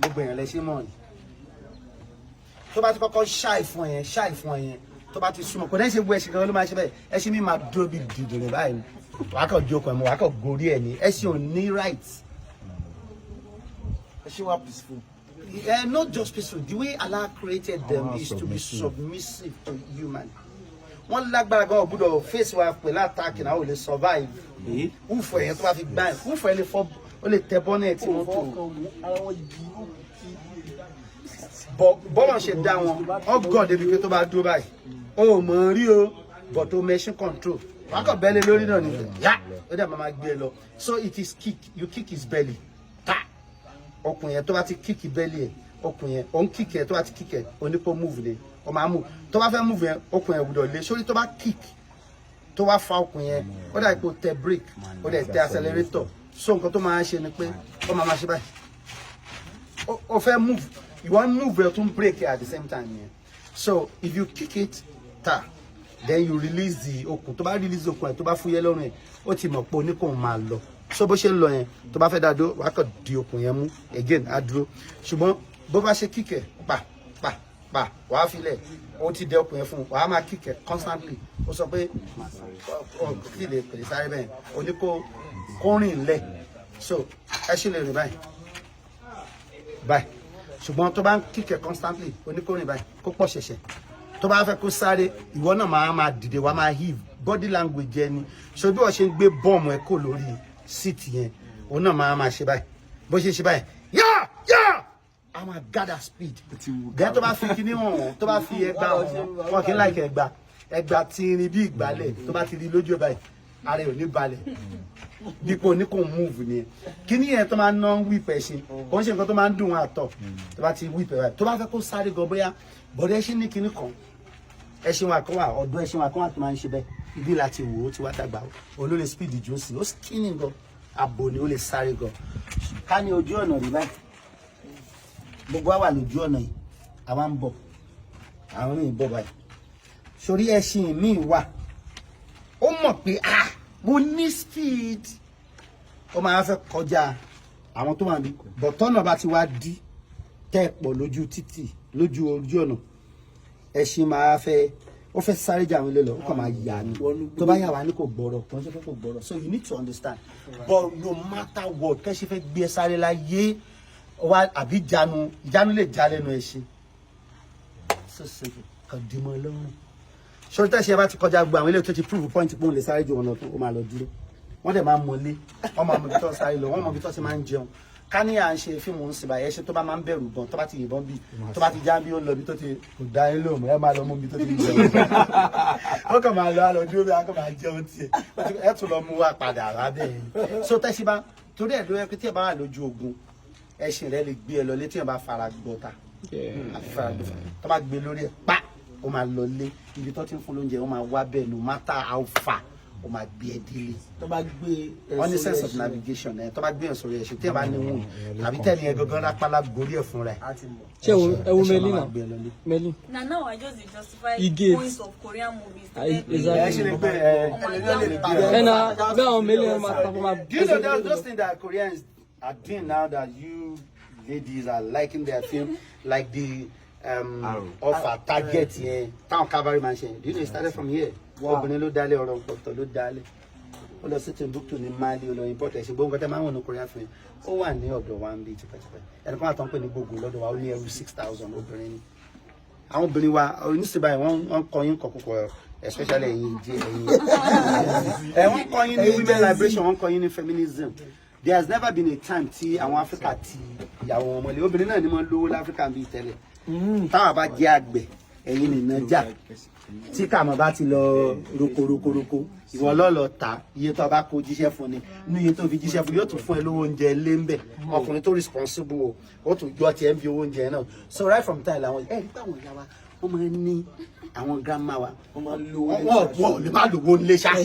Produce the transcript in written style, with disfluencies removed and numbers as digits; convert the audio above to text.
gbogbo èèyàn lẹ ṣe mọ̀ ni tó bá ti kọ́kọ́ ṣáì fún yẹn tó bá ti súnmọ́ kò dẹ́n ṣe gbọ́ ẹṣin kan ló máa ṣe bẹ́ẹ̀ ẹṣin mi máa dúró bí dìdìrín báyìí wàá kàn jókòó ẹ̀ mọ́ wàá kàn gorí ẹ̀ ní ẹṣin ò ní right. ẹṣin wa peaceful. Not just peaceful. The way Allah created them is to be submissive to human. One lágbára gan gbọ́dọ̀ face wa pẹ̀lú attack na ó lè survive. Ufo yẹn tó bá fi gbá ẹ̀ ufo yẹn lè fọ́ ó lè tẹ bonnet mọ́tò. Bọ́lọ̀ ṣe dá wọn ọgọ́ débi pé tó bá dúró báyìí ó mọ̀ rí o but o machine control wọ́n kàn bẹ́lẹ̀ lórí náà ni yá ó dẹ̀ máa gbé e lọ so it is kick you kick his belly ta ọkùn yẹn tó bá ti kick belly ẹ̀ ọkùn yẹn òun kick ẹ̀ tó bá ti kick ẹ̀ onípo move le ó máa move tó bá fẹ́ move yẹn ọkùn yẹn gbọ́dọ̀ lé sórí tó bá kick tó wá fa ọkùn yẹn ó dà ipò tẹ brake ó dẹ̀ tẹ accelerator so nǹkan tó máa ṣe ni pé ó máa ṣe báyìí ó fẹ́ move. You want to move to break it at the same time. Yeah. So if you kick it, then you release the okun. To ba release the okun, to ba fuye lorun e, o ti mọ̀ pé oni ko ma lọ. So bó ṣe lọ yẹn, tó bá fẹ́ dá dúró, wá kàn di okun yẹn mú again á dúró. Ṣùgbọ́n bó bá ṣe kick ẹ, pa, wá fi lẹ̀. O ti dé okun yẹn fún, wá máa kick ẹ constantly. Ó sọ pé kí lè pè sáré bẹ́ẹ̀. Oni ko rìn lẹ̀. So ẹ ṣe lè rìn báyìí. Báyìí. Ṣùgbọ́n tó bá ń kíkẹ̀ constantly oníkórìn báyìí kó pọ̀ ṣẹ̀ṣẹ̀ tó bá fẹ́ kó sáré ìwọ náà máa dìde wá máa heave body language ẹni so bí wọ́n ṣe ń gbé bọ́ọ̀mù ẹ̀ kó lórí seat yẹn òun náà máa ṣe báyìí bó ṣe báyìí yá a máa gather speed gẹ́gẹ́ tó bá fi kíní wọn tó bá fi ẹgbà wọn kì í láìkẹ́ ẹgbà tí irin bí ìgbálẹ̀ tó bá ti rí lójú ẹ̀ báyìí ara ẹ̀ ò ní balẹ̀ dípò ní kò move ni kíní yẹn tó máa ń ná wípẹ̀ ṣe kò ń ṣe nǹkan tó máa ń dùn àtọ̀ tó bá ti wípẹ̀ rẹ̀ tó bá fẹ́ kó sáré gan bóyá bọ̀dọ̀ ẹṣin ní kíní kan ẹṣin wa kan wà ọ̀dọ̀ ẹṣin wa kan wà tó máa ń ṣe bẹ́ẹ̀ ibi láti wò ó ti wá dàgbà olóòlè speed jù sí ó skinny gan abo ni ó lè sáré gan ká ní ojú ọ̀nà rí báyìí gbogbo wa wà lójú ọ̀nà yìí àwa ń bọ̀ àwọn míì bọ̀ báyìí sórí ẹṣin míì wà ó mọ̀ pé mo ní speed ó máa fẹ́ kọjá àwọn tó máa bí bọ̀tọ́nà bá ti wá dí tẹ́ẹ̀pọ̀ lójú títì lójú ojú ọ̀nà ẹṣin máa fẹ́ ó fẹ́ sáré jà àwọn ilé lọ ó kàn máa yà ní tó bá yà wá ní kò gbọ́rọ̀ kò ń ṣe fẹ́ kò gbọ́rọ̀ so you need to understand but no matter what kẹ́ṣin fẹ́ gbé ẹ sáré láyé wá àbí ìjánu lè já lẹ́nu ẹṣin so simple kàn dì mọ́ lọ́rùn sọ́rí tẹ́sí ẹ bá ti kọjá gbogbo àwọn ilé tó ti prove point pé òun lè sáré ju wọn lọ tó ó máa lọ dúró wọ́n dẹ̀ máa mọ̀lé wọ́n máa mọ̀ bí tó sáré lọ wọ́n mọ̀ bí tó ti máa ń jẹun ká ní à ń ṣe fíìmù ń sìnbà ẹṣin tó bá máa ń bẹ̀rù gan tó bá ti yìnbọn bí tó bá ti já bí ó lọ bí tó ti kò dá yín lóhùn ẹ máa lọ mú bí tó ti jẹun ó kàn máa lọ àlọ́ dúró bí a kàn máa jẹun tiẹ̀ ẹ tún lọ mú wa padà lábẹ́ yìí so tẹ́sí bá torí ẹ̀ lóyẹ pé tí ẹ bá wà lójú ogun ẹṣin rẹ lè gbé ẹ lọ létí ẹ bá fara gbọta àfi fara gbọta tó bá gbé lórí ẹ pa ó máa lọ lé ibi tó ti ń fún lóúnjẹ ó máa wá bẹ́ẹ̀ no matter how far ó máa gbé ẹ délé tó bá gbé wọ́n ní sense of navigation ẹ tó bá gbé ẹ sórí ẹṣin tí ẹ bá ní wọn tàbí tẹ́lẹ̀ ẹ gangan rápálá gorí ẹ̀ fúnra ẹ̀. ṣé ẹ wo Melina. na now I just justify points of Korean movies. Do you know those things that Koreans are doing now that you ladies are liking their film like the of a target yẹn town cavalry man ṣe do you know it started from here obìnrin ló dálé ọ̀rọ̀ pọ̀tọ̀ ló dálé ó lọ sí Timbuktu ní Mali ó lọ import ẹ̀sìn gbogbo nǹkan tẹ́ máa ń wọ̀n ní Korean film ó wà ní ọ̀dọ̀ wa ń bí tipẹ́tipẹ́ ẹnìkan àtọ́ ń pè ní gbogbo lọ́dọ̀ wa ó ní ẹrú 6,000 obìnrin ni àwọn obìnrin wa oníṣẹ́ báyìí wọ́n kọ́ yín kọ̀ púpọ̀ especially ẹ̀yin jẹ́ ẹ̀yin wọ́n kọ́ yín ní women liberation wọ́n kọ́ yín ní feminism there has never been a time tí àwọn Áfíríkà ti ìyàwó wọn mọ́lẹ̀ obìnrin náà ni wọ́n lówó láfíríkà bíi tẹ́lẹ̀ táwa bá jẹ́ àgbẹ̀ ẹ̀yin nìna jà tí kàmọ́ bá ti lọ roko ìwọ lọ́lọ́ ta iye tó bá kó jíṣẹ́ fún ni ní iye tó fi jíṣẹ́ fún yóò tún fún ẹ lówó oúnjẹ lé ń bẹ̀ ọkùnrin tó responsible ó tún yọ tiẹ̀ ń bí owó oúnjẹ náà so right from time làwọn ẹ̀ nípa àwọn ìyá wa wọ́n máa ń ní àwọn grandma wa wọ́n máa ń lo wọ́n lè má lówó nílé ṣáà.